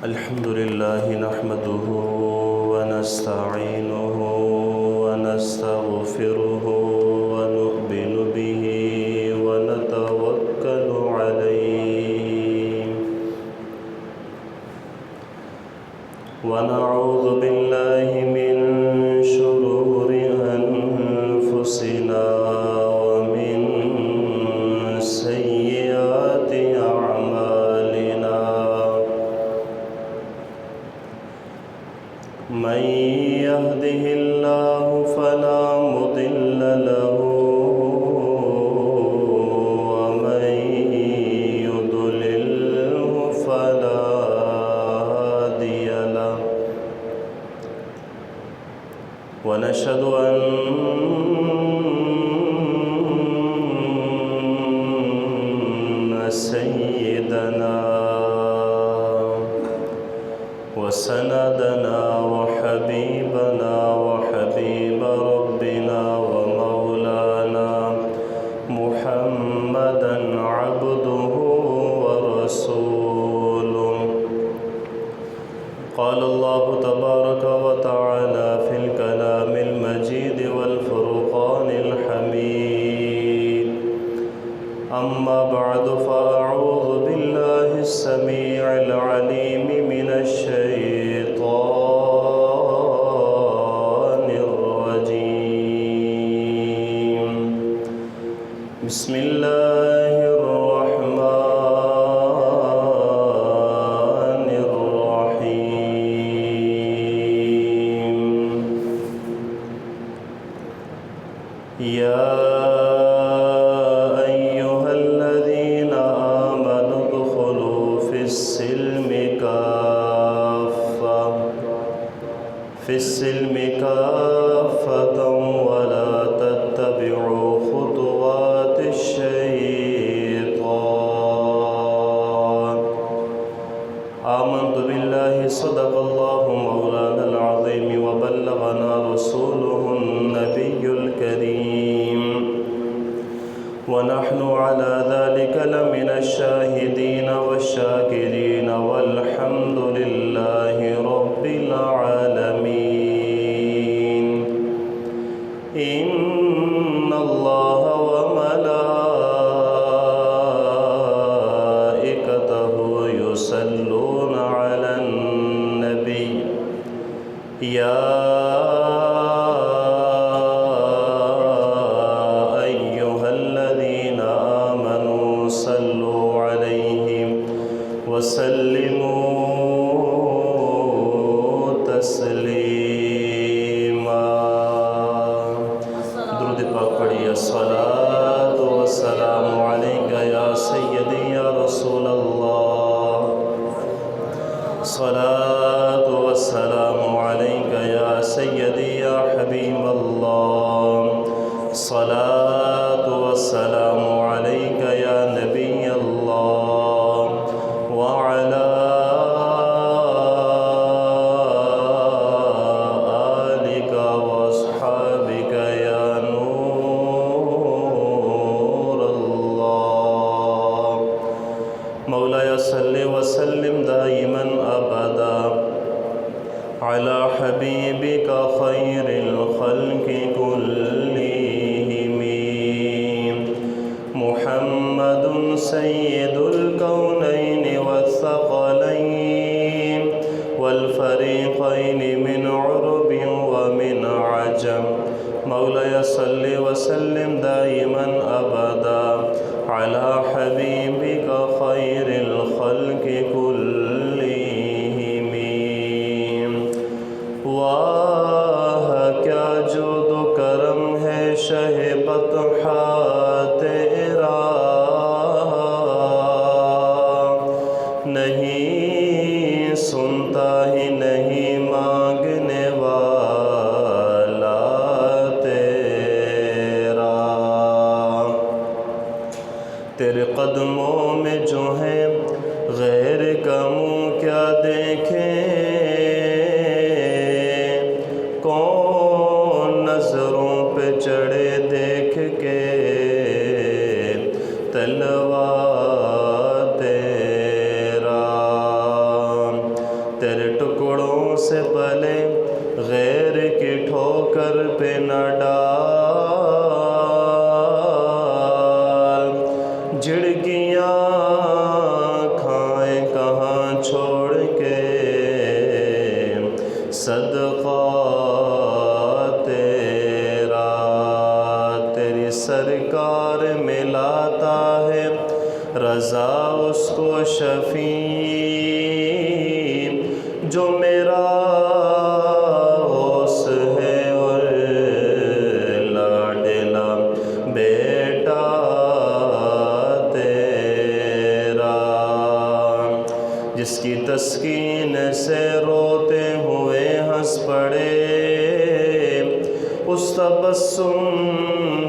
الحمد لله نحمده ونستعينه ونستغفره ونؤمن به ونتوكل عليه ونعوذ بالله من شرور أنفسنا ومن سيئات أعمالنا من يهده الله فلا مضل له ومن يضلله فلا هادي له ونشهد أن سيدنا وسندنا وحبيبنا وحبيب ربنا ومولانا محمدا عبده ورسوله قال الله تبارك وتعالى في الكلام المجيد والفرقان الحميد أما بعد فأعوذ بالله السميع العليم من الشيطان الرجيم بسم الله الرحمن الرحيم يا أيها الذين آمنوا ادخلوا في السلم كافة ولا تتبعوا خطوات الشيطان آمنت بالله صدق الله مولانا العظيم وبلغنا رسوله النبي الكريم ونحن على ذلك لمن الشاهدين والشاكرين والحمد لله رب العالمين إن الله وملائكته يصلون على النبي يا أيها الذين آمنوا صلوا عليه وسلموا تسليما درود پاک پڑھیے الصلاة والسلام عليك يا سيدي يا رسول الله الصلاة والسلام عليك يا سيدي يا حبيب الله الصلاة والسلام عليك يا نبي الله وعلى آلك وأصحابك يا نور الله مولاي صل وسلم دائما أبدا على حبيبك خير الخلق كلهم محمد سيد الكونين والثقلين والفريقين من عرب ومن عجم مولاي صل وسلم دائما أبدا على حبيبك خير الخلق كلهم واہ کیا جود و کرم ہے شہ بطحا تیرا نہیں سنتا ہی نہیں مانگنے والا تیرا تیرے قدموں میں جو ہے غیر کا منہ کیا دیکھیں کون نظروں پہ چڑھے دیکھ کے تلوا تیرا جھڑکیاں کھائیں کہاں چھوڑ کے صدقہ تیرا، تیری سرکار میں لاتا ہے رضا اس کو شفیع جو میرا غوث ہے اور لاڈلا بیٹا تیرا، جس کی تسکین سے روتے ہوئے ہنس پڑے، اس تبسم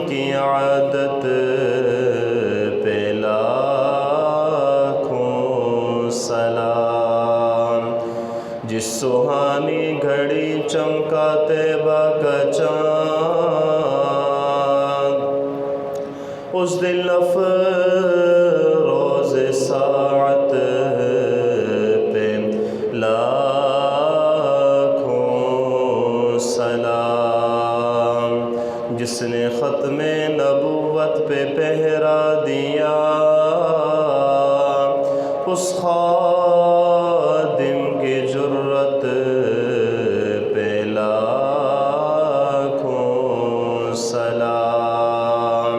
کی عادت پہ لاکھوں سلام، جس سہانی گھڑی چمکا طیبہ کا چاند، اس دل افروز ساعت پہ لاکھوں سلام، جس نے ختم نبوت پہ پہرا دیا، اس خادم کی جرت پہ لاکھوں سلام،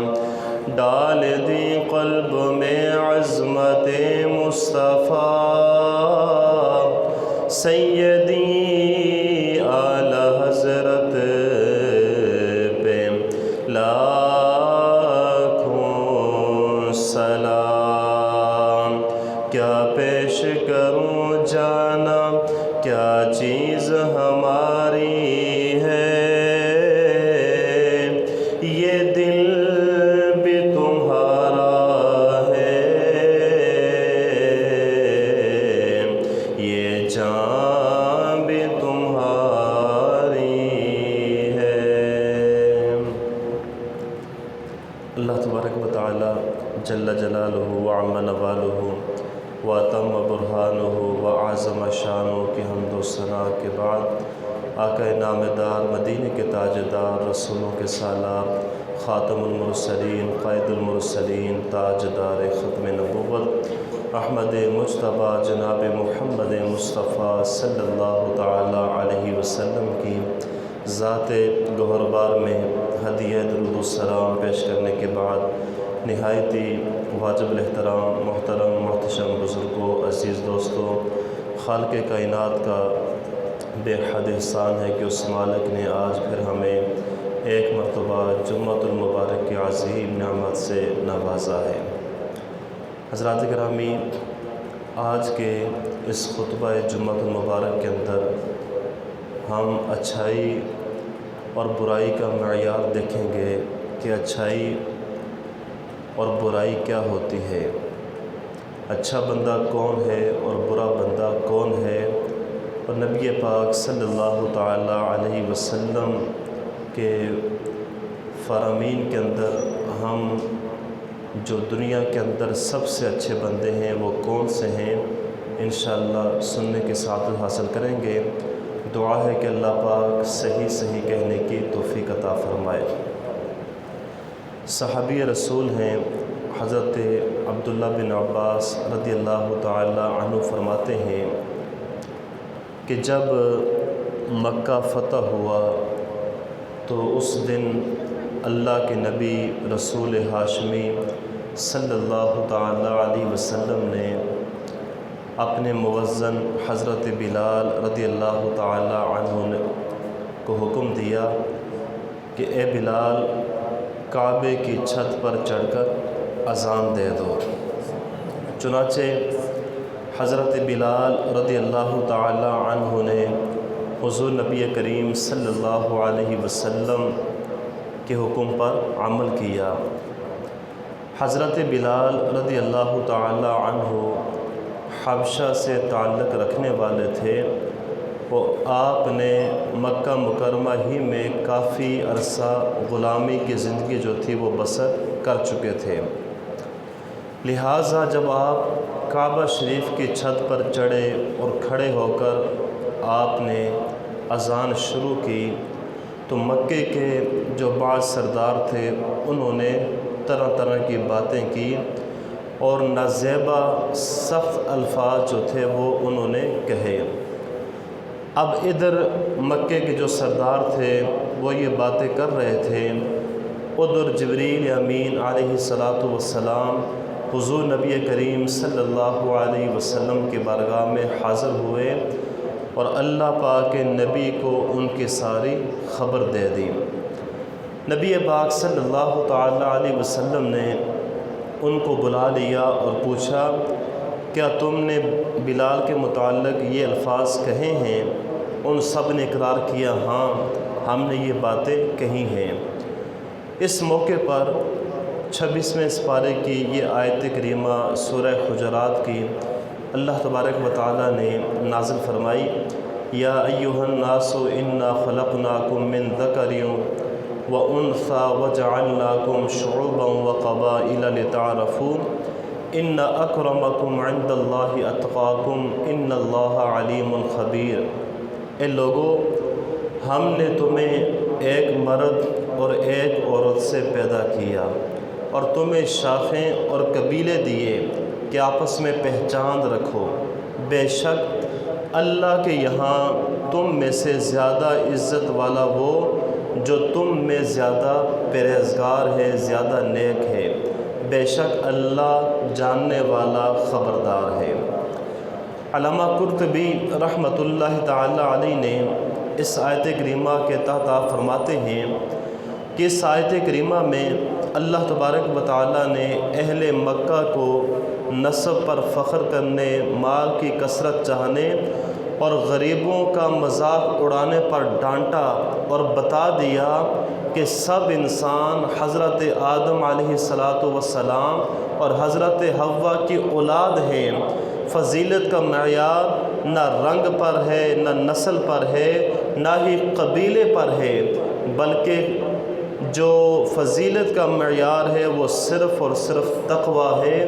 ڈال دی قلب میں عظمت مصطفیٰ سیدی اعلی حضرت پہ لاکھوں سلام، کیا پیش کروں جانا کیا چیز ہماری ہے، یہ دل بھی تمہارا ہے، یہ جان بھی تمہاری ہے۔ اللہ تبارک و تعالی جل جلالہ وعم نوالہ واتم برہانہ وعظم شانہ کی حمد و ثنا کے بعد آقا نامدار مدینے کے تاجدار رسولوں کے سالار خاتم المرسلین قائد المرسلین تاجدار ختم نبوت احمد مجتبیٰ جناب محمد مصطفیٰ صلی اللہ تعالی علیہ وسلم کی ذات گوہربار میں ہدیہ درود السلام پیش کرنے کے بعد نہایت ہی واجب الاحترام محترم محتشم بزرگوں عزیز دوستوں، خالق کائنات کا بے حد احسان ہے کہ اس مالک نے آج پھر ہمیں ایک مرتبہ جمعۃ المبارک کی عظیم نعمت سے نوازا ہے۔ حضرات گرامی، آج کے اس خطبہ جمعۃ المبارک کے اندر ہم اچھائی اور برائی کا معیار دیکھیں گے کہ اچھائی اور برائی کیا ہوتی ہے، اچھا بندہ کون ہے اور برا بندہ کون ہے، اور نبی پاک صلی اللہ تعالی علیہ وسلم کے فرامین کے اندر ہم جو دنیا کے اندر سب سے اچھے بندے ہیں وہ کون سے ہیں، انشاءاللہ سننے کے ساتھ حاصل کریں گے۔ دعا ہے کہ اللہ پاک صحیح صحیح کہنے کی توفیق عطا فرمائے۔ صحابی رسول ہیں حضرت عبداللہ بن عباس رضی اللہ تعالی عنہ فرماتے ہیں کہ جب مکہ فتح ہوا تو اس دن اللہ کے نبی رسول ہاشمی صلی اللہ تعالی علیہ وسلم نے اپنے موزن حضرت بلال رضی اللہ تعالی عنہ کو حکم دیا کہ اے بلال، کعبے کی چھت پر چڑھ کر اذان دے دو۔ چنانچہ حضرت بلال رضی اللہ تعالی عنہ نے حضور نبی کریم صلی اللہ علیہ وسلم کے حکم پر عمل کیا۔ حضرت بلال رضی اللہ تعالی عنہ حبشہ سے تعلق رکھنے والے تھے، وہ آپ نے مکہ مکرمہ ہی میں کافی عرصہ غلامی کی زندگی جو تھی وہ بسر کر چکے تھے، لہٰذا جب آپ کعبہ شریف کی چھت پر چڑھے اور کھڑے ہو کر آپ نے اذان شروع کی تو مکے کے جو بعض سردار تھے انہوں نے طرح طرح کی باتیں کی اور نازیبا سخت الفاظ جو تھے وہ انہوں نے کہے۔ اب ادھر مکے کے جو سردار تھے وہ یہ باتیں کر رہے تھے، ادھر جبریل امین علیہ السلام حضور نبی کریم صلی اللہ علیہ وسلم کی بارگاہ میں حاضر ہوئے اور اللہ پاک کے نبی کو ان کی ساری خبر دے دی۔ نبی پاک صلی اللہ تعالی علیہ وسلم نے ان کو بلا لیا اور پوچھا، کیا تم نے بلال کے متعلق یہ الفاظ کہے ہیں؟ ان سب نے اقرار کیا، ہاں ہم نے یہ باتیں کہی ہیں۔ اس موقع پر 26ویں سپارے کی یہ آیت کریمہ سورہ حجرات کی اللہ تبارک و تعالیٰ نے نازل فرمائی، یا ایھا الناس انا خلقناکم من ذکر وانثی وجعلناکم شعوبا وقبائل لتعارفوا ان اکرمکم عند اللہ اتقاکم ان اللہ علیم خبیر۔ اے لوگو، ہم نے تمہیں ایک مرد اور ایک عورت سے پیدا کیا اور تمہیں شاخیں اور قبیلے دیے کہ آپس میں پہچان رکھو، بے شک اللہ کے یہاں تم میں سے زیادہ عزت والا وہ جو تم میں زیادہ پرہیزگار ہے، زیادہ نیک ہے، بے شک اللہ جاننے والا خبردار ہے۔ علامہ قرطبی رحمۃ اللہ تعالی علیہ نے اس آیت کریمہ کے تحت فرماتے ہیں کہ اس آیت کریمہ میں اللہ تبارک و تعالی نے اہل مکہ کو نسب پر فخر کرنے، مال کی کثرت چاہنے اور غریبوں کا مذاق اڑانے پر ڈانٹا اور بتا دیا کہ سب انسان حضرت آدم علیہ السلام اور حضرت حوا کی اولاد ہیں۔ فضیلت کا معیار نہ رنگ پر ہے، نہ نسل پر ہے، نہ ہی قبیلے پر ہے، بلکہ جو فضیلت کا معیار ہے وہ صرف اور صرف تقویٰ ہے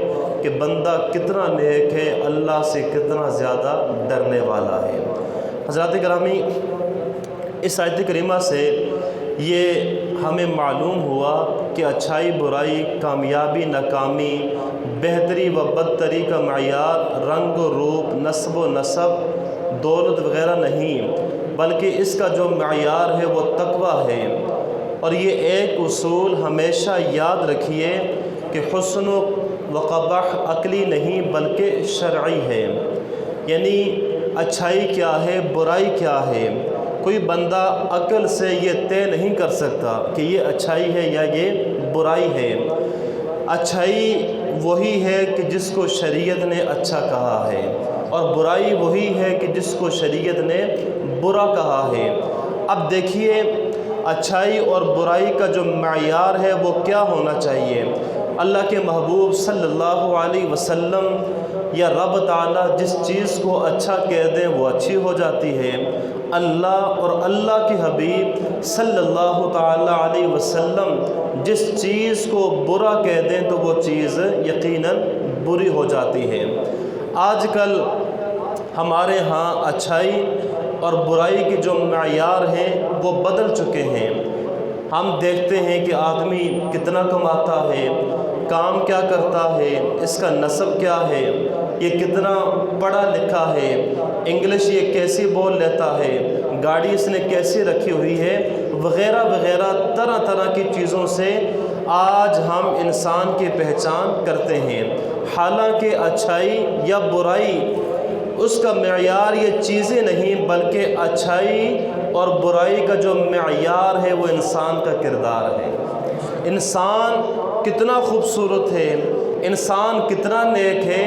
کہ بندہ کتنا نیک ہے، اللہ سے کتنا زیادہ ڈرنے والا ہے۔ حضرات گرامی، اس آیت کریمہ سے یہ ہمیں معلوم ہوا کہ اچھائی برائی، کامیابی ناکامی، بہتری و بدتری کا معیار رنگ و روپ، نسب و نسب، دولت وغیرہ نہیں، بلکہ اس کا جو معیار ہے وہ تقویٰ ہے۔ اور یہ ایک اصول ہمیشہ یاد رکھیے کہ حسن و قبح عقلی نہیں بلکہ شرعی ہے، یعنی اچھائی کیا ہے، برائی کیا ہے۔ کوئی بندہ عقل سے یہ طے نہیں کر سکتا کہ یہ اچھائی ہے یا یہ برائی ہے۔ اچھائی وہی ہے کہ جس کو شریعت نے اچھا کہا ہے، اور برائی وہی ہے کہ جس کو شریعت نے برا کہا ہے۔ اب دیکھیے، اچھائی اور برائی کا جو معیار ہے وہ کیا ہونا چاہیے؟ اللہ کے محبوب صلی اللہ علیہ وسلم یا رب تعالیٰ جس چیز کو اچھا کہہ دیں وہ اچھی ہو جاتی ہے۔ اللہ اور اللہ کے حبیب صلی اللہ تعالیٰ علیہ وسلم جس چیز کو برا کہہ دیں تو وہ چیز یقیناً بری ہو جاتی ہے۔ آج کل ہمارے ہاں اچھائی اور برائی کے جو معیار ہیں وہ بدل چکے ہیں۔ ہم دیکھتے ہیں کہ آدمی کتنا کماتا ہے، کام کیا کرتا ہے، اس کا نسب کیا ہے، یہ کتنا پڑھا لکھا ہے، انگلش یہ کیسی بول لیتا ہے، گاڑی اس نے کیسی رکھی ہوئی ہے، وغیرہ وغیرہ طرح طرح کی چیزوں سے آج ہم انسان کی پہچان کرتے ہیں۔ حالانکہ اچھائی یا برائی اس کا معیار یہ چیزیں نہیں، بلکہ اچھائی اور برائی کا جو معیار ہے وہ انسان کا کردار ہے۔ انسان کتنا خوبصورت ہے، انسان کتنا نیک ہے۔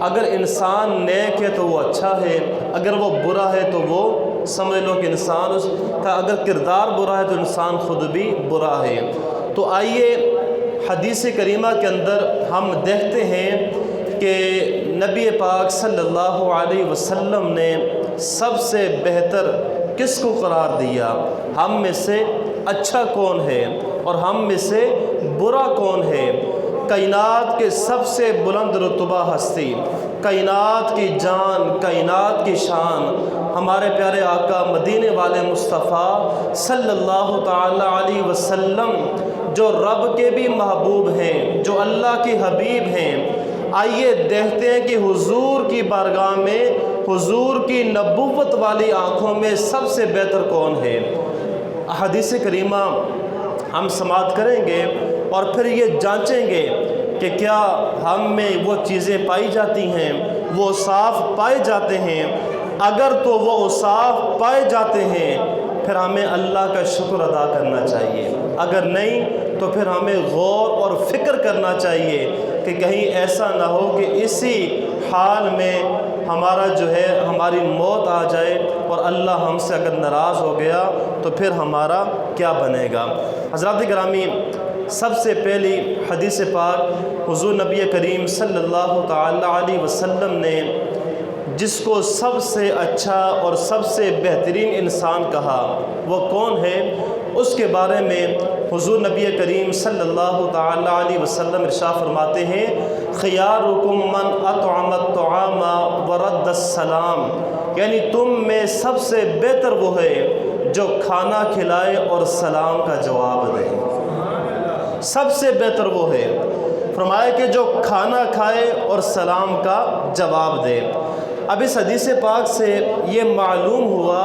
اگر انسان نیک ہے تو وہ اچھا ہے، اگر وہ برا ہے تو وہ سمجھ لو کہ انسان اس کا اگر کردار برا ہے تو انسان خود بھی برا ہے۔ تو آئیے حدیث کریمہ کے اندر ہم دیکھتے ہیں کہ نبی پاک صلی اللہ علیہ وسلم نے سب سے بہتر کس کو قرار دیا؟ ہم میں سے اچھا کون ہے اور ہم میں سے برا کون ہے؟ کائنات کے سب سے بلند رتبہ ہستی، کائنات کی جان، کائنات کی شان، ہمارے پیارے آقا مدینے والے مصطفیٰ صلی اللہ تعالی علیہ وسلم جو رب کے بھی محبوب ہیں، جو اللہ کے حبیب ہیں، آئیے دیکھتے ہیں کہ حضور کی بارگاہ میں حضور کی نبوت والی آنکھوں میں سب سے بہتر کون ہے۔ احادیث کریمہ ہم سماعت کریں گے اور پھر یہ جانچیں گے کہ کیا ہم میں وہ چیزیں پائی جاتی ہیں، وہ صاف پائے جاتے ہیں۔ اگر تو وہ صاف پائے جاتے ہیں پھر ہمیں اللہ کا شکر ادا کرنا چاہیے، اگر نہیں تو پھر ہمیں غور اور فکر کرنا چاہیے کہ کہیں ایسا نہ ہو کہ اسی حال میں ہمارا جو ہے ہماری موت آ جائے اور اللہ ہم سے اگر ناراض ہو گیا تو پھر ہمارا کیا بنے گا۔ حضرات گرامی، سب سے پہلی حدیث پاک حضور نبی کریم صلی اللہ تعالی علیہ وسلم نے جس کو سب سے اچھا اور سب سے بہترین انسان کہا وہ کون ہے، اس کے بارے میں حضور نبی کریم صلی اللہ تعالی علیہ وسلم ارشاد فرماتے ہیں، خیارکم من اطعم الطعام ورد السلام، یعنی تم میں سب سے بہتر وہ ہے جو کھانا کھلائے اور سلام کا جواب دے۔ سب سے بہتر وہ ہے، فرمایا کہ جو کھانا کھائے اور سلام کا جواب دے۔ اب اس حدیث پاک سے یہ معلوم ہوا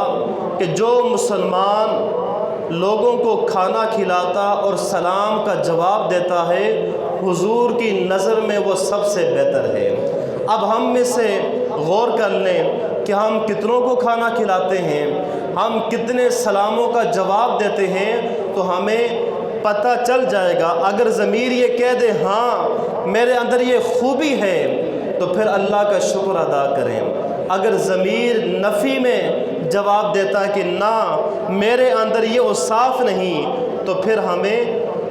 کہ جو مسلمان لوگوں کو کھانا کھلاتا اور سلام کا جواب دیتا ہے حضور کی نظر میں وہ سب سے بہتر ہے۔ اب ہم میں سے غور کر لیں کہ ہم کتنوں کو کھانا کھلاتے ہیں، ہم کتنے سلاموں کا جواب دیتے ہیں، تو ہمیں پتہ چل جائے گا۔ اگر ضمیر یہ کہہ دے ہاں میرے اندر یہ خوبی ہے تو پھر اللہ کا شکر ادا کریں۔ اگر ضمیر نفی میں جواب دیتا ہے کہ نہ میرے اندر یہ اوصاف نہیں، تو پھر ہمیں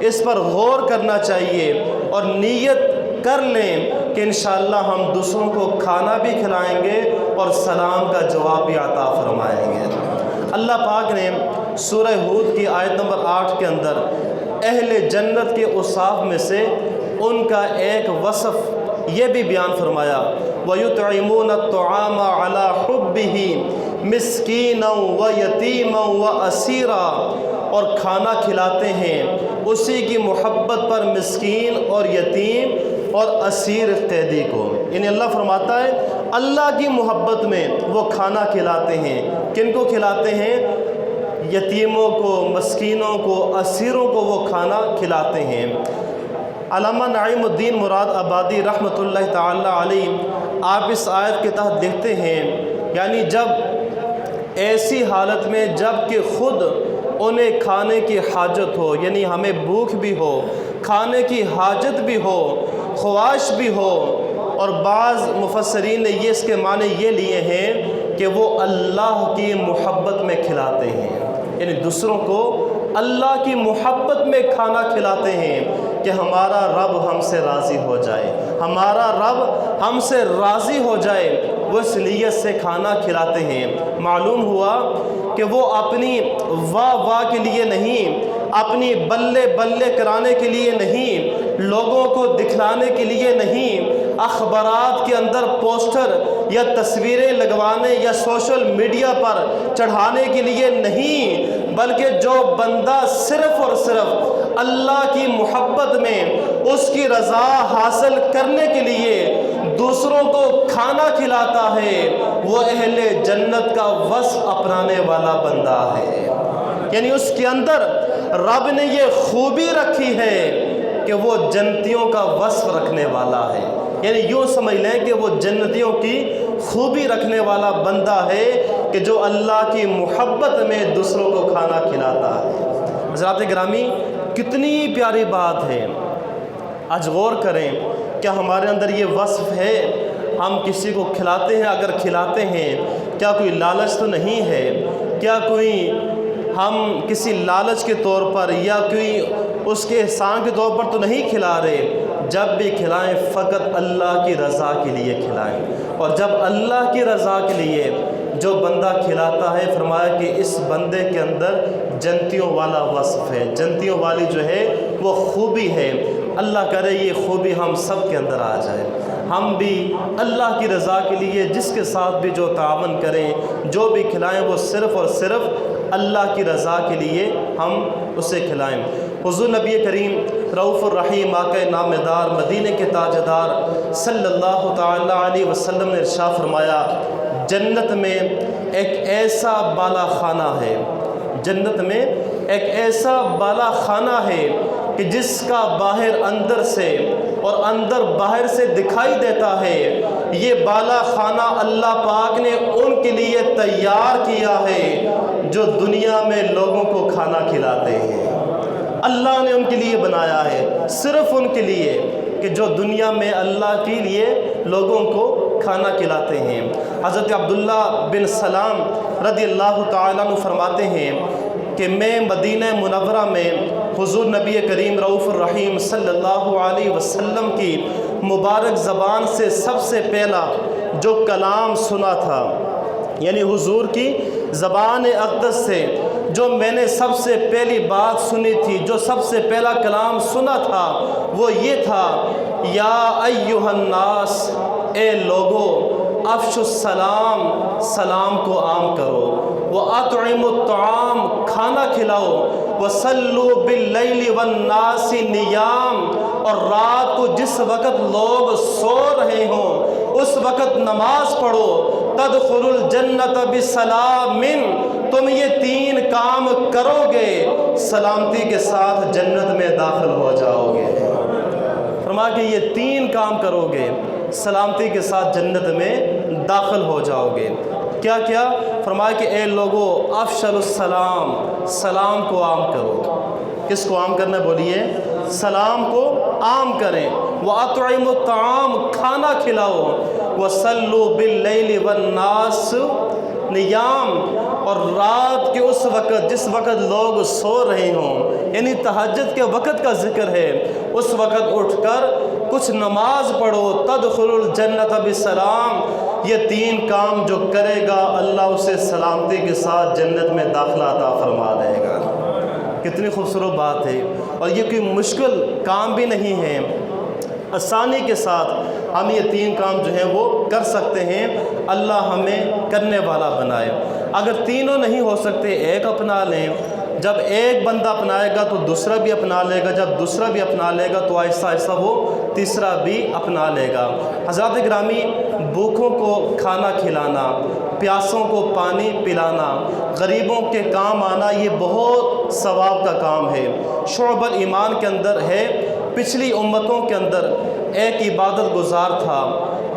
اس پر غور کرنا چاہیے اور نیت کر لیں کہ انشاءاللہ ہم دوسروں کو کھانا بھی کھلائیں گے اور سلام کا جواب بھی عطا فرمائیں گے۔ اللہ پاک نے سورہ ہود کی آیت نمبر 8 کے اندر اہل جنت کے اوصاف میں سے ان کا ایک وصف یہ بھی بیان فرمایا، وَيُطْعِمُونَ الطَّعَامَ عَلَى حُبِّهِ مِسْكِينًا وَيَتِيمًا وَأَسِيرًا، اور کھانا کھلاتے ہیں اسی کی محبت پر مسکین اور یتیم اور اسیر قیدی کو۔ یعنی اللہ فرماتا ہے اللہ کی محبت میں وہ کھانا کھلاتے ہیں۔ کن کو کھلاتے ہیں؟ یتیموں کو، مسکینوں کو، اسیروں کو وہ کھانا کھلاتے ہیں۔ علامہ نعیم الدین مراد آبادی رحمۃ اللہ تعالی علیہ آپ اس آیت کے تحت دیکھتے ہیں، یعنی جب ایسی حالت میں جب کہ خود انہیں کھانے کی حاجت ہو، یعنی ہمیں بھوک بھی ہو، کھانے کی حاجت بھی ہو، خواہش بھی ہو، اور بعض مفسرین نے اس کے معنی یہ لیے ہیں کہ وہ اللہ کی محبت میں کھلاتے ہیں، یعنی دوسروں کو اللہ کی محبت میں کھانا کھلاتے ہیں کہ ہمارا رب ہم سے راضی ہو جائے، ہمارا رب ہم سے راضی ہو جائے، وہ اس نیت سے کھانا کھلاتے ہیں۔ معلوم ہوا کہ وہ اپنی واہ واہ کے لیے نہیں، اپنی بلے بلے کرانے کے لیے نہیں، لوگوں کو دکھلانے کے لیے نہیں، اخبارات کے اندر پوسٹر یا تصویریں لگوانے یا سوشل میڈیا پر چڑھانے کے لیے نہیں، بلکہ جو بندہ صرف اور صرف اللہ کی محبت میں اس کی رضا حاصل کرنے کے لیے دوسروں کو کھانا کھلاتا ہے وہ اہل جنت کا وصف اپنانے والا بندہ ہے۔ یعنی اس کے اندر رب نے یہ خوبی رکھی ہے کہ وہ جنتیوں کا وصف رکھنے والا ہے، یعنی یوں سمجھ لیں کہ وہ جنتیوں کی خوبی رکھنے والا بندہ ہے کہ جو اللہ کی محبت میں دوسروں کو کھانا کھلاتا ہے۔ حضرات گرامی، کتنی پیاری بات ہے، آج غور کریں کیا ہمارے اندر یہ وصف ہے؟ ہم کسی کو کھلاتے ہیں، اگر کھلاتے ہیں کیا کوئی لالچ تو نہیں ہے؟ کیا کوئی ہم کسی لالچ کے طور پر یا کوئی اس کے احسان کے طور پر تو نہیں کھلا رہے؟ جب بھی کھلائیں فقط اللہ کی رضا کے لیے کھلائیں، اور جب اللہ کی رضا کے لیے جو بندہ کھلاتا ہے، فرمایا کہ اس بندے کے اندر جنتیوں والا وصف ہے، جنتیوں والی جو ہے وہ خوبی ہے۔ اللہ کرے یہ خوبی ہم سب کے اندر آ جائے، ہم بھی اللہ کی رضا کے لیے جس کے ساتھ بھی جو تعاون کریں، جو بھی کھلائیں، وہ صرف اور صرف اللہ کی رضا کے لیے ہم اسے کھلائیں۔ حضور نبی کریم رؤوف الرحیم آقا نامدار مدینے کے تاجدار صلی اللہ تعالی علیہ وسلم نے ارشاد فرمایا، جنت میں ایک ایسا بالا خانہ ہے، جنت میں ایک ایسا بالا خانہ ہے کہ جس کا باہر اندر سے اور اندر باہر سے دکھائی دیتا ہے۔ یہ بالا خانہ اللہ پاک نے ان کے لیے تیار کیا ہے جو دنیا میں لوگوں کو کھانا کھلاتے ہیں۔ اللہ نے ان کے لیے بنایا ہے، صرف ان کے لیے کہ جو دنیا میں اللہ کے لیے لوگوں کو کھانا کھلاتے ہیں۔ حضرت عبداللہ بن سلام رضی اللہ تعالیٰ عنہ فرماتے ہیں کہ میں مدینہ منورہ میں حضور نبی کریم رؤوف الرحیم صلی اللہ علیہ وسلم کی مبارک زبان سے سب سے پہلا جو کلام سنا تھا، یعنی حضور کی زبان اقدس سے جو میں نے سب سے پہلی بات سنی تھی، جو سب سے پہلا کلام سنا تھا، وہ یہ تھا، یا ایھا الناس، اے لوگو، افشوا السلام، سلام کو عام کرو، وَأَطْعِمُوا الطَّعَامَ، کھانا کھلاؤ، وَصَلُّوا بِاللَّيْلِ وَالنَّاسِ نِيَامٌ، اور رات کو جس وقت لوگ سو رہے ہوں اس وقت نماز پڑھو، تدخلوا الجنۃ بسلام، تم یہ تین کام کرو گے سلامتی کے ساتھ جنت میں داخل ہو جاؤ گے۔ فرمایا کہ یہ تین کام کرو گے سلامتی کے ساتھ جنت میں داخل ہو جاؤ گے۔ کیا کیا؟ فرمایا کہ اے لوگو، افشوا السلام، سلام کو عام کرو۔ کس کو عام کرنا ہے بولیے؟ سلام کو عام کریں۔ وَأَطْعِمُوا الطَّعَامَ، کھانا کھلاؤ۔ وَصَلُّوا بِاللَّيْلِ وَالنَّاسِ نِيَامٌ، اور رات کے اس وقت جس وقت لوگ سو رہے ہوں، یعنی تہجد کے وقت کا ذکر ہے، اس وقت اٹھ کر کچھ نماز پڑھو، تدخلوا الجنۃ بسلام، یہ تین کام جو کرے گا اللہ اسے سلامتی کے ساتھ جنت میں داخلہ عطا فرما دے گا۔ کتنی خوبصورت بات ہے، اور یہ کوئی مشکل کام بھی نہیں ہے، آسانی کے ساتھ ہم یہ تین کام جو ہیں وہ کر سکتے ہیں۔ اللہ ہمیں کرنے والا بنائے۔ اگر تینوں نہیں ہو سکتے ایک اپنا لیں، جب ایک بندہ اپنائے گا تو دوسرا بھی اپنا لے گا، جب دوسرا بھی اپنا لے گا تو آہستہ آہستہ وہ تیسرا بھی اپنا لے گا۔ حضرات گرامی، بھوکوں کو کھانا کھلانا، پیاسوں کو پانی پلانا، غریبوں کے کام آنا، یہ بہت ثواب کا کام ہے۔ شعب الایمان کے اندر ہے، پچھلی امتوں کے اندر ایک عبادت گزار تھا،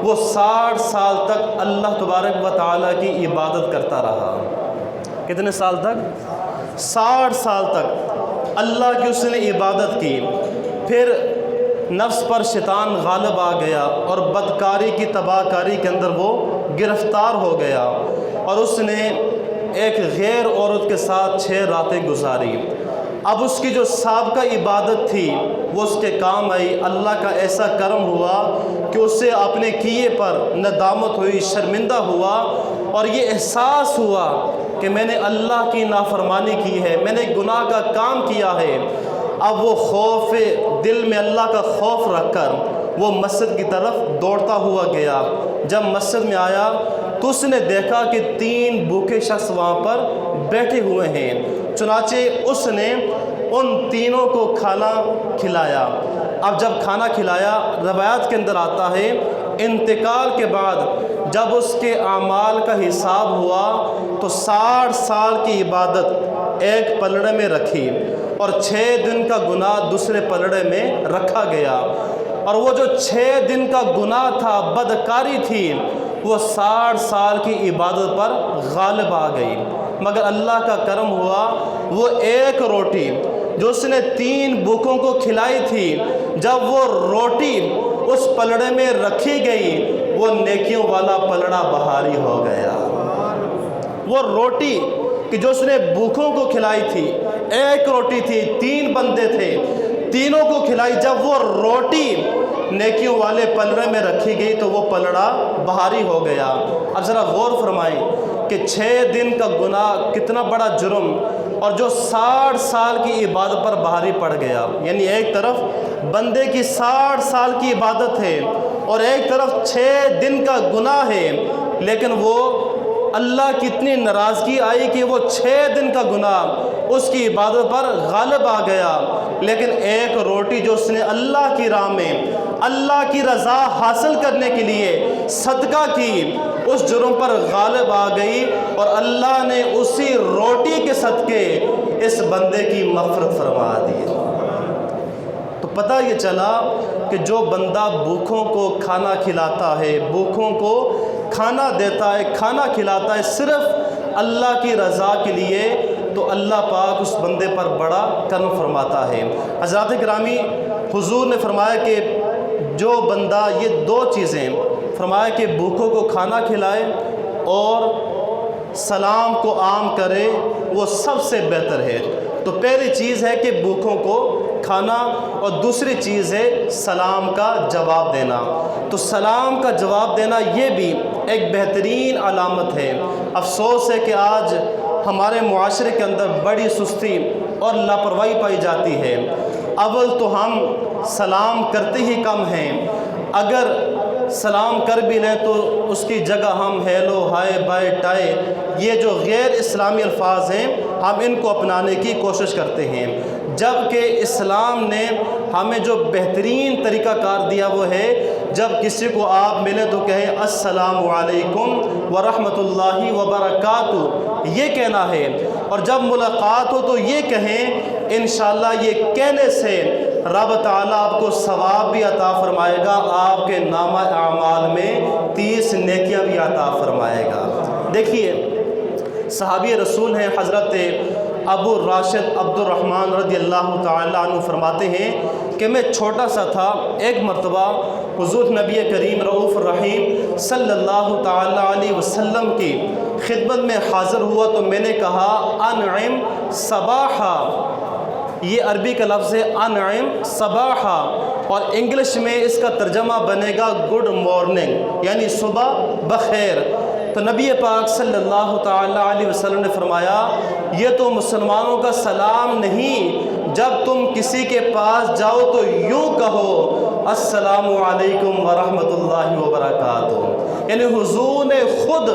وہ 60 سال تک اللہ تبارک و تعالیٰ کی عبادت کرتا رہا۔ کتنے سال تک؟ 60 سال تک اللہ کی اس نے عبادت کی۔ پھر نفس پر شیطان غالب آ گیا اور بدکاری کی تباہ کاری کے اندر وہ گرفتار ہو گیا، اور اس نے ایک غیر عورت کے ساتھ 6 راتیں گزاری۔ اب اس کی جو سابقہ عبادت تھی وہ اس کے کام آئی۔ اللہ کا ایسا کرم ہوا کہ اسے اپنے کیے پر ندامت ہوئی، شرمندہ ہوا، اور یہ احساس ہوا کہ میں نے اللہ کی نافرمانی کی ہے، میں نے گناہ کا کام کیا ہے۔ اب وہ خوف دل میں، اللہ کا خوف رکھ کر وہ مسجد کی طرف دوڑتا ہوا گیا۔ جب مسجد میں آیا تو اس نے دیکھا کہ 3 بھوکے شخص وہاں پر بیٹھے ہوئے ہیں۔ چنانچہ اس نے ان تینوں کو کھانا کھلایا۔ اب جب کھانا کھلایا، روایات کے اندر آتا ہے انتقال کے بعد جب اس کے اعمال کا حساب ہوا تو 60 سال کی عبادت ایک پلڑے میں رکھی اور 6 دن کا گناہ دوسرے پلڑے میں رکھا گیا، اور وہ جو 6 دن کا گناہ تھا، بدکاری تھی، وہ 60 سال کی عبادت پر غالب آ گئی۔ مگر اللہ کا کرم ہوا، وہ ایک روٹی جو اس نے 3 بھوکوں کو کھلائی تھی، جب وہ روٹی اس پلڑے میں رکھی گئی، وہ نیکیوں والا پلڑا بہاری ہو گیا۔ وہ روٹی کہ جو اس نے بھوکوں کو کھلائی تھی، ایک روٹی تھی، 3 بندے تھے، تینوں کو کھلائی، جب وہ روٹی نیکیوں والے پلڑے میں رکھی گئی تو وہ پلڑا بہاری ہو گیا۔ اب ذرا غور فرمائیں کہ 6 دن کا گناہ کتنا بڑا جرم، اور جو 60 سال کی عبادت پر بھاری پڑ گیا۔ یعنی ایک طرف بندے کی 60 سال کی عبادت ہے اور ایک طرف 6 دن کا گناہ ہے، لیکن وہ اللہ کی اتنی ناراضگی آئی کہ وہ 6 دن کا گناہ اس کی عبادت پر غالب آ گیا، لیکن ایک روٹی جو اس نے اللہ کی راہ میں اللہ کی رضا حاصل کرنے کے لیے صدقہ کی، اس جرم پر غالب آ گئی، اور اللہ نے اسی روٹی کے صدقے اس بندے کی مغفرت فرما دی۔ تو پتہ یہ چلا کہ جو بندہ بھوکوں کو کھانا کھلاتا ہے، بھوکوں کو کھانا دیتا ہے، کھانا کھلاتا ہے صرف اللہ کی رضا کے لیے، تو اللہ پاک اس بندے پر بڑا کرم فرماتا ہے۔ حضرات گرامی، حضور نے فرمایا کہ جو بندہ یہ 2 چیزیں فرمایا کہ بھوکوں کو کھانا کھلائے اور سلام کو عام کرے، وہ سب سے بہتر ہے۔ تو پہلی چیز ہے کہ بھوکوں کو کھانا، اور دوسری چیز ہے سلام کا جواب دینا۔ تو سلام کا جواب دینا یہ بھی ایک بہترین علامت ہے۔ افسوس ہے کہ آج ہمارے معاشرے کے اندر بڑی سستی اور لاپرواہی پائی جاتی ہے۔ اول تو ہم سلام کرتے ہی کم ہیں، اگر سلام کر بھی لیں تو اس کی جگہ ہم ہیلو، ہائے، بائے، ٹائے، یہ جو غیر اسلامی الفاظ ہیں ہم ان کو اپنانے کی کوشش کرتے ہیں، جبکہ اسلام نے ہمیں جو بہترین طریقہ کار دیا وہ ہے جب کسی کو آپ ملیں تو کہیں السلام علیکم ورحمۃ اللہ وبرکاتہ، یہ کہنا ہے، اور جب ملاقات ہو تو یہ کہیں انشاءاللہ۔ یہ کہنے سے رب تعالیٰ آپ کو ثواب بھی عطا فرمائے گا، آپ کے نامہ اعمال میں 30 نیکیاں بھی عطا فرمائے گا۔ دیکھیے صحابی رسول ہیں حضرت ابو راشد عبد الرحمن رضی اللہ تعالیٰ عنہ فرماتے ہیں کہ میں چھوٹا سا تھا، ایک مرتبہ حضور نبی کریم رؤوف الرحیم صلی اللہ تعالیٰ علیہ وسلم کی خدمت میں حاضر ہوا تو میں نے کہا انعم صباحا، یہ عربی کا لفظ ہے انعم صباحا، اور انگلش میں اس کا ترجمہ بنے گا گڈ مارننگ، یعنی صبح بخیر۔ تو نبی پاک صلی اللہ تعالیٰ علیہ وسلم نے فرمایا یہ تو مسلمانوں کا سلام نہیں، جب تم کسی کے پاس جاؤ تو یوں کہو السلام علیکم ورحمۃ اللہ وبرکاتہ۔ یعنی حضور نے خود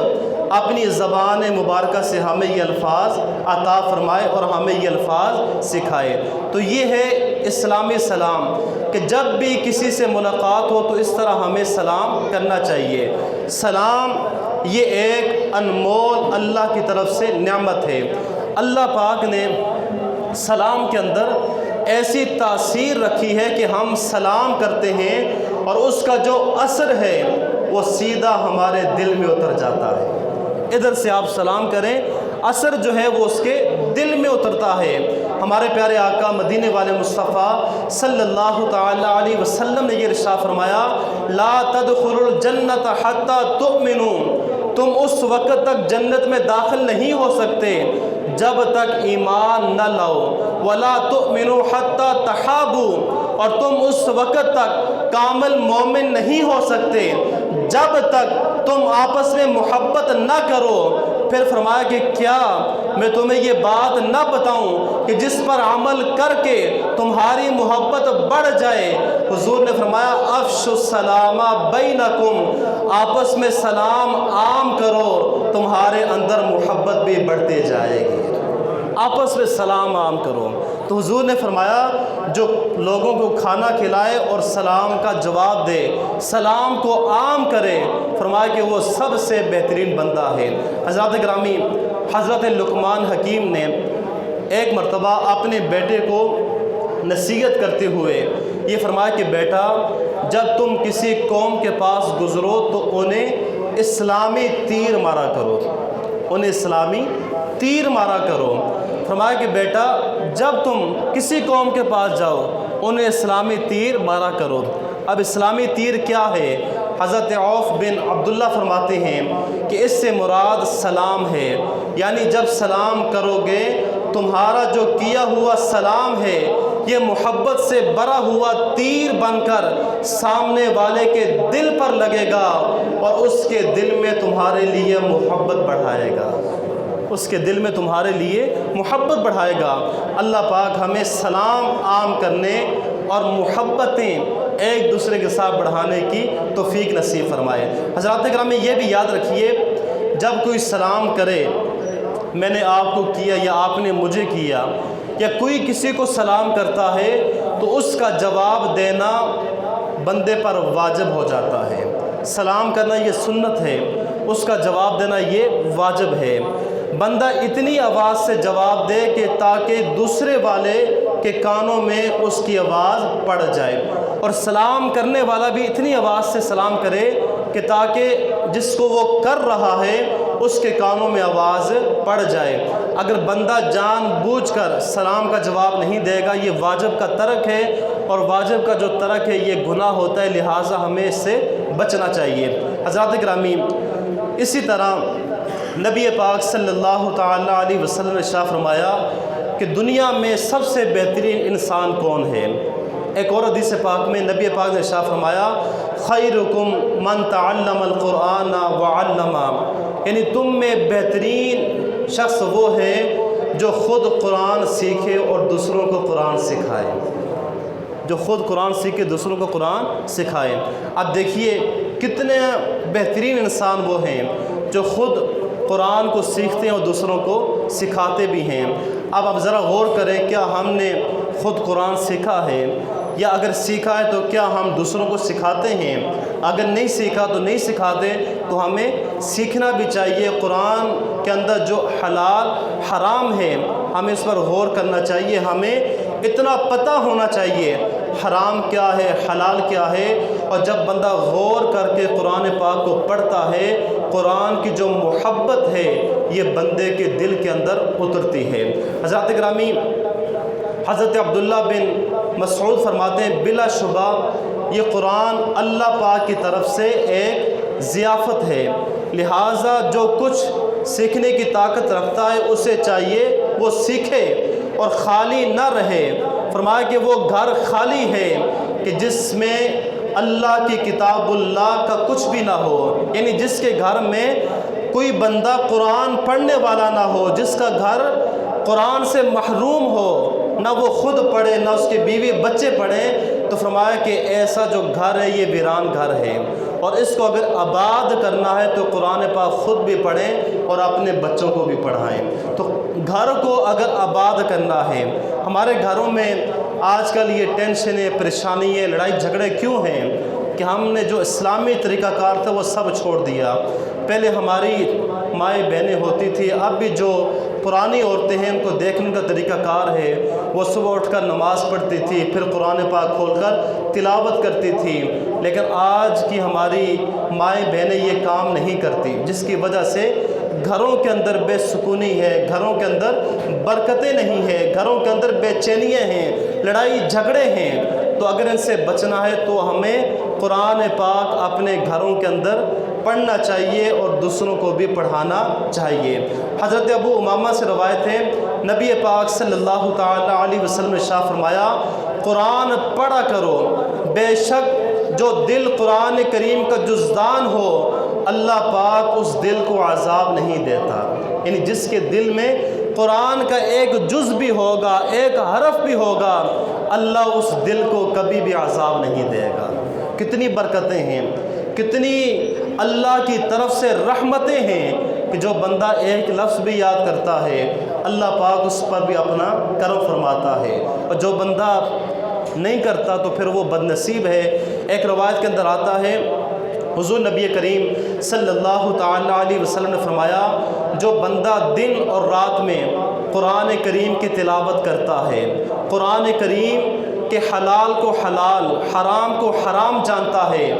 اپنی زبان مبارکہ سے ہمیں یہ الفاظ عطا فرمائے اور ہمیں یہ الفاظ سکھائے۔ تو یہ ہے اسلامی سلام کہ جب بھی کسی سے ملاقات ہو تو اس طرح ہمیں سلام کرنا چاہیے۔ سلام یہ ایک انمول اللہ کی طرف سے نعمت ہے۔ اللہ پاک نے سلام کے اندر ایسی تاثیر رکھی ہے کہ ہم سلام کرتے ہیں اور اس کا جو اثر ہے وہ سیدھا ہمارے دل میں اتر جاتا ہے۔ ادھر سے آپ سلام کریں، اثر جو ہے وہ اس کے دل میں اترتا ہے۔ ہمارے پیارے آقا مدینے والے مصطفیٰ صلی اللہ تعالیٰ علیہ وسلم نے یہ ارشاد فرمایا لا تدخلوا الجنت حتی تؤمنوا، تم اس وقت تک جنت میں داخل نہیں ہو سکتے جب تک ایمان نہ لاؤ، ولا تؤمنوا حتی تحابوا، اور تم اس وقت تک کامل مومن نہیں ہو سکتے جب تک تم آپس میں محبت نہ کرو۔ پھر فرمایا کہ کیا میں تمہیں یہ بات نہ بتاؤں کہ جس پر عمل کر کے تمہاری محبت بڑھ جائے؟ حضور نے فرمایا افشوا السلام بینکم، آپس میں سلام عام کرو، تمہارے اندر محبت بھی بڑھتے جائے گی۔ آپس میں سلام عام کرو۔ تو حضور نے فرمایا جو لوگوں کو کھانا کھلائے اور سلام کا جواب دے، سلام کو عام کرے، فرمایا کہ وہ سب سے بہترین بندہ ہے۔ حضرات گرامی، حضرت لقمان حکیم نے ایک مرتبہ اپنے بیٹے کو نصیحت کرتے ہوئے یہ فرمایا کہ بیٹا جب تم کسی قوم کے پاس گزرو تو انہیں اسلامی تیر مارا کرو، انہیں اسلامی تیر مارا کرو۔ فرمایا کہ بیٹا جب تم کسی قوم کے پاس جاؤ انہیں اسلامی تیر مارا کرو۔ اب اسلامی تیر کیا ہے؟ حضرت عوف بن عبداللہ فرماتے ہیں کہ اس سے مراد سلام ہے، یعنی جب سلام کرو گے تمہارا جو کیا ہوا سلام ہے یہ محبت سے بھرا ہوا تیر بن کر سامنے والے کے دل پر لگے گا اور اس کے دل میں تمہارے لیے محبت بڑھائے گا، اس کے دل میں تمہارے لیے محبت بڑھائے گا۔ اللہ پاک ہمیں سلام عام کرنے اور محبتیں ایک دوسرے کے ساتھ بڑھانے کی توفیق نصیب فرمائے۔ حضرات کرام یہ بھی یاد رکھیے جب کوئی سلام کرے، میں نے آپ کو کیا یا آپ نے مجھے کیا، یا کوئی کسی کو سلام کرتا ہے تو اس کا جواب دینا بندے پر واجب ہو جاتا ہے۔ سلام کرنا یہ سنت ہے، اس کا جواب دینا یہ واجب ہے۔ بندہ اتنی آواز سے جواب دے کہ تاکہ دوسرے والے کے کانوں میں اس کی آواز پڑ جائے، اور سلام کرنے والا بھی اتنی آواز سے سلام کرے کہ تاکہ جس کو وہ کر رہا ہے اس کے کانوں میں آواز پڑ جائے۔ اگر بندہ جان بوجھ کر سلام کا جواب نہیں دے گا، یہ واجب کا ترک ہے، اور واجب کا جو ترک ہے یہ گناہ ہوتا ہے، لہٰذا ہمیں اس سے بچنا چاہیے۔ حضرات گرامی، اسی طرح نبی پاک صلی اللہ تعالیٰ علیہ وسلم نے ارشاد فرمایا کہ دنیا میں سب سے بہترین انسان کون ہے؟ ایک اور حدیث پاک میں نبی پاک نے ارشاد فرمایا خیرکم من تعلم القرآن وعلمہ، یعنی تم میں بہترین شخص وہ ہے جو خود قرآن سیکھے اور دوسروں کو قرآن سکھائے، جو خود قرآن سیکھے دوسروں کو قرآن سکھائے۔ اب دیکھیے کتنے بہترین انسان وہ ہیں جو خود قرآن کو سیکھتے ہیں اور دوسروں کو سکھاتے بھی ہیں۔ اب آپ ذرا غور کریں، کیا ہم نے خود قرآن سیکھا ہے؟ یا اگر سیکھا ہے تو کیا ہم دوسروں کو سکھاتے ہیں؟ اگر نہیں سیکھا تو نہیں سکھاتے، تو ہمیں سیکھنا بھی چاہیے۔ قرآن کے اندر جو حلال حرام ہے ہمیں اس پر غور کرنا چاہیے، ہمیں اتنا پتہ ہونا چاہیے حرام کیا ہے حلال کیا ہے، اور جب بندہ غور کر کے قرآن پاک کو پڑھتا ہے، قرآن کی جو محبت ہے یہ بندے کے دل کے اندر اترتی ہے۔ حضرات گرامی، حضرت عبداللہ بن مسعود فرماتے ہیں بلا شبہ یہ قرآن اللہ پاک کی طرف سے ایک ضیافت ہے، لہٰذا جو کچھ سیکھنے کی طاقت رکھتا ہے اسے چاہیے وہ سیکھے اور خالی نہ رہے۔ فرمایا کہ وہ گھر خالی ہے کہ جس میں اللہ کی کتاب اللہ کا کچھ بھی نہ ہو، یعنی جس کے گھر میں کوئی بندہ قرآن پڑھنے والا نہ ہو، جس کا گھر قرآن سے محروم ہو، نہ وہ خود پڑھے نہ اس کے بیوی بچے پڑھیں، تو فرمایا کہ ایسا جو گھر ہے یہ ویران گھر ہے، اور اس کو اگر آباد کرنا ہے تو قرآن پاک خود بھی پڑھیں اور اپنے بچوں کو بھی پڑھائیں۔ تو گھر کو اگر آباد کرنا ہے، ہمارے گھروں میں آج کل یہ ٹینشنیں، پریشانیاں، لڑائی جھگڑے کیوں ہیں؟ کہ ہم نے جو اسلامی طریقہ کار تھا وہ سب چھوڑ دیا۔ پہلے ہماری مائیں بہنیں ہوتی تھی، اب بھی جو پرانی عورتیں ہیں ان کو دیکھنے کا طریقہ کار ہے، وہ صبح اٹھ کر نماز پڑھتی تھی، پھر قرآن پاک کھول کر تلاوت کرتی تھی، لیکن آج کی ہماری مائیں بہنیں یہ کام نہیں کرتی، جس کی وجہ سے گھروں کے اندر بے سکونی ہے، گھروں کے اندر برکتیں نہیں ہیں، گھروں کے اندر بے چینیاں ہیں، لڑائی جھگڑے ہیں۔ تو اگر ان سے بچنا ہے تو ہمیں قرآن پاک اپنے گھروں کے اندر پڑھنا چاہیے اور دوسروں کو بھی پڑھانا چاہیے۔ حضرت ابو امامہ سے روایت ہے، نبی پاک صلی اللہ تعالیٰ علیہ وسلم نے ارشاد فرمایا قرآن پڑھا کرو، بے شک جو دل قرآن کریم کا جزدان ہو اللہ پاک اس دل کو عذاب نہیں دیتا، یعنی جس کے دل میں قرآن کا ایک جز بھی ہوگا، ایک حرف بھی ہوگا، اللہ اس دل کو کبھی بھی عذاب نہیں دے گا۔ کتنی برکتیں ہیں، کتنی اللہ کی طرف سے رحمتیں ہیں کہ جو بندہ ایک لفظ بھی یاد کرتا ہے اللہ پاک اس پر بھی اپنا کرم فرماتا ہے، اور جو بندہ نہیں کرتا تو پھر وہ بد نصیب ہے۔ ایک روایت کے اندر آتا ہے حضور نبی کریم صلی اللہ تعالیٰ علیہ وسلم نے فرمایا جو بندہ دن اور رات میں قرآن کریم کی تلاوت کرتا ہے، قرآن کریم کے حلال کو حلال، حرام کو حرام جانتا ہے،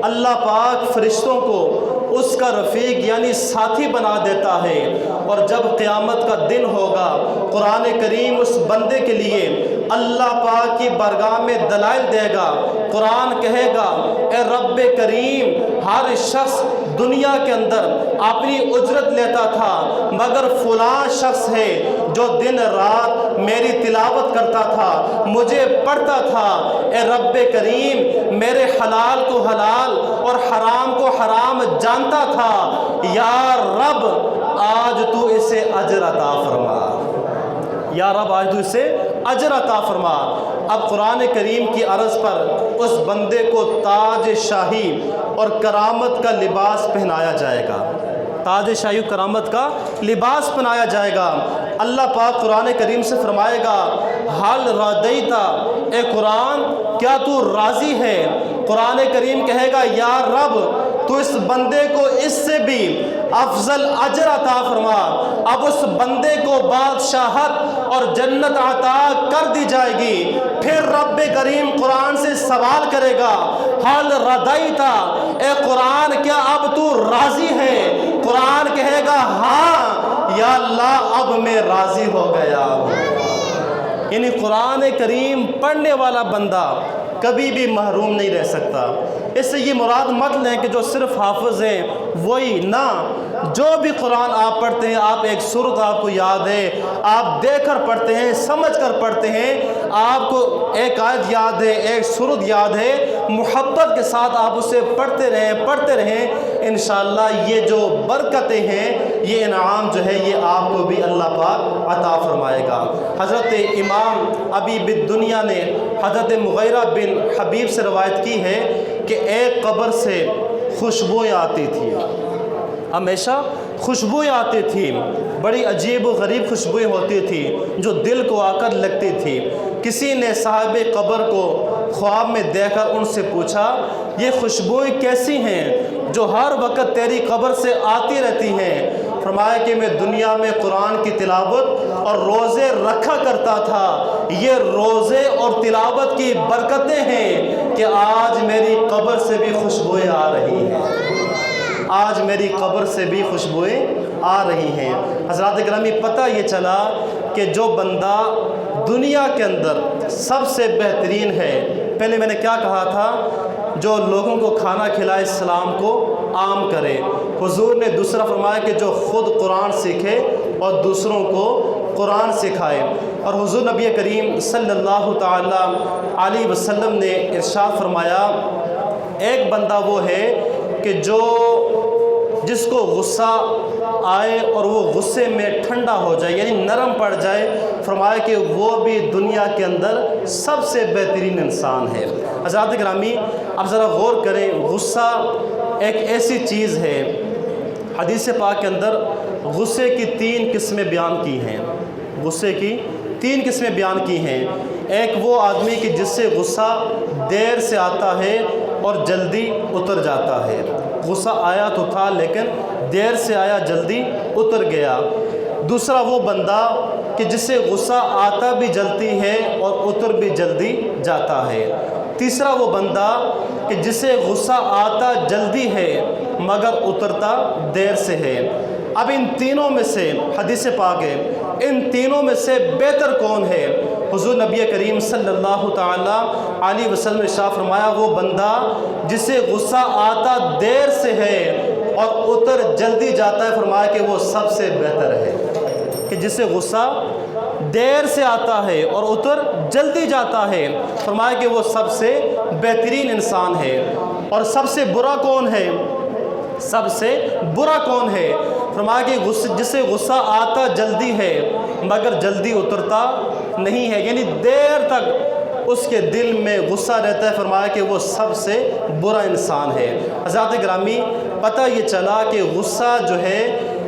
اللہ پاک فرشتوں کو اس کا رفیق یعنی ساتھی بنا دیتا ہے، اور جب قیامت کا دن ہوگا قرآن کریم اس بندے کے لیے اللہ پاک کی بارگاہ میں دلائل دے گا۔ قرآن کہے گا اے رب کریم، ہر شخص دنیا کے اندر اپنی اجرت لیتا تھا مگر فلاں شخص ہے جو دن رات میری تلاوت کرتا تھا، مجھے پڑھتا تھا، اے رب کریم میرے حلال کو حلال اور حرام کو حرام جانتا تھا، یا رب آج تو اسے اجر عطا فرما، یا رب آج تو اسے اجر عطا فرما۔ اب قرآن کریم کی عرض پر اس بندے کو تاج شاہی اور کرامت کا لباس پہنایا جائے گا، تاج شاہی کرامت کا لباس پہنایا جائے گا۔ اللہ پاک قرآن کریم سے فرمائے گا حل رضیتا، اے قرآن کیا تو راضی ہے؟ قرآن کریم کہے گا یا رب تو اس بندے کو اس سے بھی افضل اجر عطا فرما۔ اب اس بندے کو بادشاہت اور جنت عطا کر دی جائے گی۔ پھر رب کریم قرآن سے سوال کرے گا حل رضیتا، اے قرآن کیا اب تو راضی ہے؟ قرآن کہے گا ہاں یا اللہ اب میں راضی ہو گیا ہوں۔ یعنی قرآن کریم پڑھنے والا بندہ کبھی بھی محروم نہیں رہ سکتا۔ اس سے یہ مراد مت لیں کہ جو صرف حافظ ہیں وہی نہ، جو بھی قرآن آپ پڑھتے ہیں، آپ ایک سورت آپ کو یاد ہے، آپ دیکھ کر پڑھتے ہیں، سمجھ کر پڑھتے ہیں، آپ کو ایک آیت یاد ہے، ایک سورت یاد ہے، محبت کے ساتھ آپ اسے پڑھتے رہیں انشاءاللہ یہ جو برکتیں ہیں، یہ انعام جو ہے یہ آپ کو بھی اللہ پاک عطا فرمائے گا۔ حضرت امام ابی بالدنیا نے حضرت مغیرہ بن حبیب سے روایت کی ہے کہ ایک قبر سے خوشبوئیں آتی تھی، ہمیشہ خوشبوئیں آتی تھی، بڑی عجیب و غریب خوشبوئیں ہوتی تھی جو دل کو آ کر لگتی تھی۔ کسی نے صاحب قبر کو خواب میں دیکھ کر ان سے پوچھا یہ خوشبوئیں کیسی ہیں جو ہر وقت تیری قبر سے آتی رہتی ہیں؟ فرمایا کہ میں دنیا میں قرآن کی تلاوت اور روزے رکھا کرتا تھا، یہ روزے اور تلاوت کی برکتیں ہیں کہ آج میری قبر سے بھی خوشبوئیں آ رہی ہیں، آج میری قبر سے بھی خوشبوئیں آ رہی ہیں۔ حضرات گرامی پتہ یہ چلا کہ جو بندہ دنیا کے اندر سب سے بہترین ہے، پہلے میں نے کیا کہا تھا، جو لوگوں کو کھانا کھلائے، اسلام کو عام کرے۔ حضور نے دوسرا فرمایا کہ جو خود قرآن سیکھے اور دوسروں کو قرآن سکھائے۔ اور حضور نبی کریم صلی اللہ تعالی علیہ وسلم نے ارشاد فرمایا ایک بندہ وہ ہے کہ جس کو غصہ آئے اور وہ غصے میں ٹھنڈا ہو جائے، یعنی نرم پڑ جائے، فرمایا کہ وہ بھی دنیا کے اندر سب سے بہترین انسان ہے۔ حضرات گرامی اب ذرا غور کریں، غصہ ایک ایسی چیز ہے، حدیث پاک کے اندر غصے کی 3 قسمیں بیان کی ہیں، غصے کی 3 قسمیں بیان کی ہیں۔ ایک وہ آدمی کہ جس سے غصہ دیر سے آتا ہے اور جلدی اتر جاتا ہے، غصہ آیا تو تھا لیکن دیر سے آیا، جلدی اتر گیا۔ دوسرا وہ بندہ کہ جس سے غصہ آتا بھی جلدی ہے اور اتر بھی جلدی جاتا ہے۔ تیسرا وہ بندہ کہ جسے غصہ آتا جلدی ہے مگر اترتا دیر سے ہے۔ اب ان تینوں میں سے حدیث پاک ہے، ان تینوں میں سے بہتر کون ہے؟ حضور نبی کریم صلی اللہ تعالی علیہ وسلم نے ارشاد فرمایا وہ بندہ جسے غصہ آتا دیر سے ہے اور اتر جلدی جاتا ہے، فرمایا کہ وہ سب سے بہتر ہے۔ کہ جسے غصہ دیر سے آتا ہے اور اتر جلدی جاتا ہے، فرمایا کہ وہ سب سے بہترین انسان ہے۔ اور سب سے برا کون ہے؟ سب سے برا کون ہے؟ فرمایا کہ جسے غصہ آتا جلدی ہے مگر جلدی اترتا نہیں ہے، یعنی دیر تک اس کے دل میں غصہ رہتا ہے، فرمایا کہ وہ سب سے برا انسان ہے۔ حضرات گرامی پتہ یہ چلا کہ غصہ جو ہے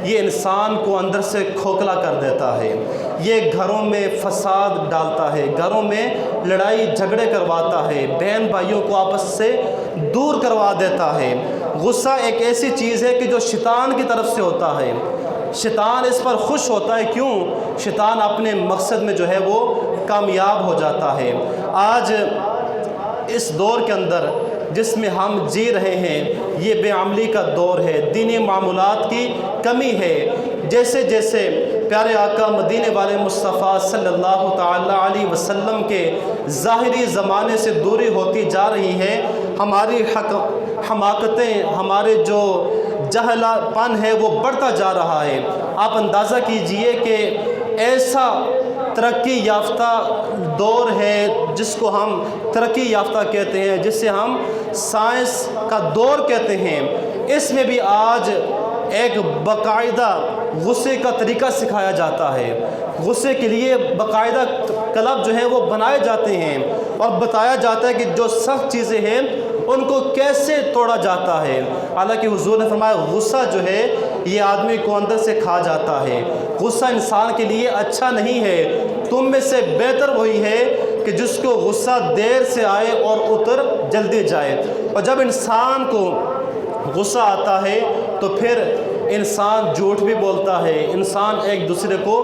یہ انسان کو اندر سے کھوکھلا کر دیتا ہے، یہ گھروں میں فساد ڈالتا ہے، گھروں میں لڑائی جھگڑے کرواتا ہے، بہن بھائیوں کو آپس سے دور کروا دیتا ہے۔ غصہ ایک ایسی چیز ہے کہ جو شیطان کی طرف سے ہوتا ہے، شیطان اس پر خوش ہوتا ہے، کیوں؟ شیطان اپنے مقصد میں جو ہے وہ کامیاب ہو جاتا ہے۔ آج اس دور کے اندر جس میں ہم جی رہے ہیں یہ بے عملی کا دور ہے، دینی معمولات کی کمی ہے۔ جیسے جیسے پیارے آقا مدینے والے مصطفیٰ صلی اللہ تعالی علیہ وسلم کے ظاہری زمانے سے دوری ہوتی جا رہی ہے، ہماری حماقتیں، ہمارے جو جہلا پن ہے وہ بڑھتا جا رہا ہے۔ آپ اندازہ کیجئے کہ ایسا ترقی یافتہ دور ہے جس کو ہم ترقی یافتہ کہتے ہیں، جس سے ہم سائنس کا دور کہتے ہیں، اس میں بھی آج ایک باقاعدہ غصے کا طریقہ سکھایا جاتا ہے، غصے کے لیے باقاعدہ کلب جو ہیں وہ بنائے جاتے ہیں اور بتایا جاتا ہے کہ جو سخت چیزیں ہیں ان کو کیسے توڑا جاتا ہے۔ حالانکہ حضور نے فرمایا غصہ جو ہے یہ آدمی کو اندر سے کھا جاتا ہے، غصہ انسان کے لیے اچھا نہیں ہے۔ تم میں سے بہتر وہی ہے کہ جس کو غصہ دیر سے آئے اور اتر جلدی جائے۔ اور جب انسان کو غصہ آتا ہے تو پھر انسان جھوٹ بھی بولتا ہے، انسان ایک دوسرے کو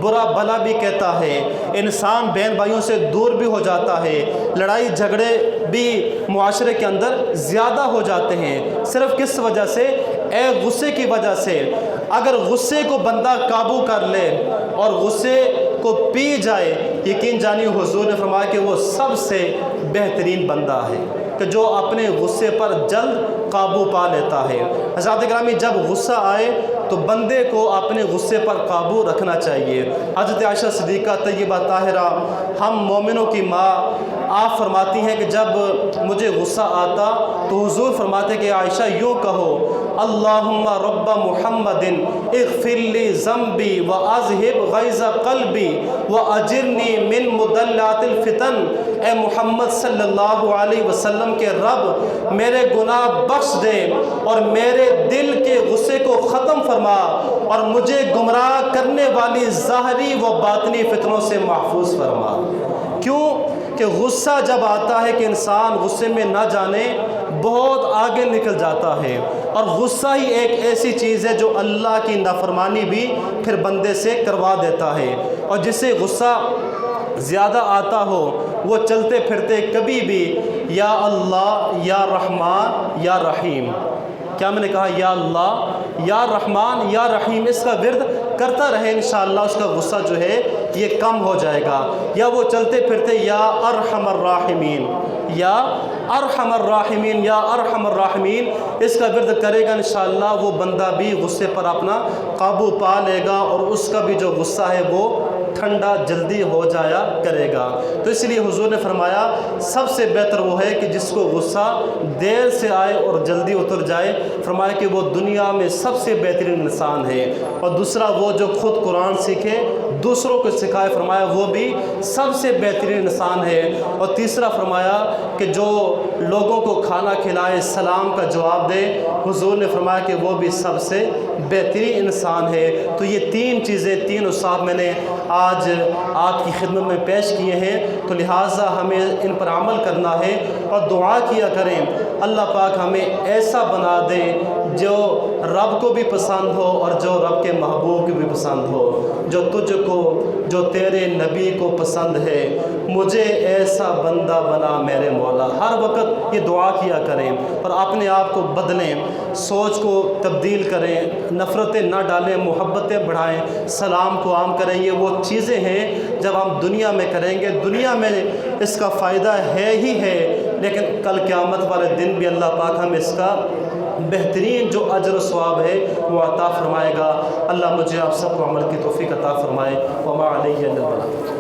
برا بھلا بھی کہتا ہے، انسان بہن بھائیوں سے دور بھی ہو جاتا ہے، لڑائی جھگڑے بھی معاشرے کے اندر زیادہ ہو جاتے ہیں۔ صرف کس وجہ سے؟ ایک غصے کی وجہ سے۔ اگر غصے کو بندہ قابو کر لے اور غصے کو پی جائے، یقین جانیے حضور نے فرمایا کہ وہ سب سے بہترین بندہ ہے کہ جو اپنے غصے پر جلد قابو پا لیتا ہے۔ حضرات گرامی، جب غصہ آئے تو بندے کو اپنے غصے پر قابو رکھنا چاہیے۔ حضرت عائشہ صدیقہ طیبہ طاہرہ ہم مومنوں کی ماں، آپ فرماتی ہیں کہ جب مجھے غصہ آتا تو حضور فرماتے کہ عائشہ یوں کہو، اللہم رب محمد اغفر لی ذنبی واذہب غیظ قلبی واجرنی من مضلات الفتن۔ اے محمد صلی اللہ علیہ وسلم کے رب، میرے گناہ بخش دے اور میرے دل کے غصے کو ختم فرما اور مجھے گمراہ کرنے والی ظاہری و باطنی فتنوں سے محفوظ فرما۔ کیوں کہ غصہ جب آتا ہے کہ انسان غصے میں نہ جانے بہت آگے نکل جاتا ہے، اور غصہ ہی ایک ایسی چیز ہے جو اللہ کی نافرمانی بھی پھر بندے سے کروا دیتا ہے۔ اور جسے غصہ زیادہ آتا ہو وہ چلتے پھرتے کبھی بھی یا اللہ یا رحمان یا رحیم، کیا میں نے کہا یا اللہ یا رحمان یا رحیم، اس کا ورد کرتا رہے، انشاءاللہ اس کا غصہ جو ہے یہ کم ہو جائے گا۔ یا وہ چلتے پھرتے یا ارحم الراحمین یا ارحم الراحمین یا ارحم الراحمین، اس کا ورد کرے گا، انشاءاللہ وہ بندہ بھی غصے پر اپنا قابو پا لے گا اور اس کا بھی جو غصہ ہے وہ ٹھنڈا جلدی ہو جایا کرے گا۔ تو اس لیے حضور نے فرمایا سب سے بہتر وہ ہے کہ جس کو غصہ دیر سے آئے اور جلدی اتر جائے، فرمایا کہ وہ دنیا میں سب سے بہترین انسان ہے۔ اور دوسرا وہ جو خود قرآن سیکھے دوسروں کو سکھائے، فرمایا وہ بھی سب سے بہترین انسان ہے۔ اور تیسرا فرمایا کہ جو لوگوں کو کھانا کھلائے، سلام کا جواب دے، حضور نے فرمایا کہ وہ بھی سب سے بہترین انسان ہے۔ تو یہ تین چیزیں، تین اوصاف میں نے آج آپ کی خدمت میں پیش کیے ہیں، تو لہٰذا ہمیں ان پر عمل کرنا ہے اور دعا کیا کریں اللہ پاک ہمیں ایسا بنا دے جو رب کو بھی پسند ہو اور جو رب کے محبوب کو بھی پسند ہو، جو تجھ کو، جو تیرے نبی کو پسند ہے، مجھے ایسا بندہ بنا میرے مولا۔ ہر وقت یہ دعا کیا کریں اور اپنے آپ کو بدلیں، سوچ کو تبدیل کریں، نفرتیں نہ ڈالیں، محبتیں بڑھائیں، سلام کو عام کریں۔ یہ وہ چیزیں ہیں جب ہم دنیا میں کریں گے، دنیا میں اس کا فائدہ ہے ہی ہے، لیکن کل قیامت والے دن بھی اللہ پاک ہمیں اس کا بہترین جو اجر و ثواب ہے وہ عطا فرمائے گا۔ اللہ مجھے آپ سب کو عمل کی توفیق عطا فرمائے۔ وما علیہ الا البلاغ۔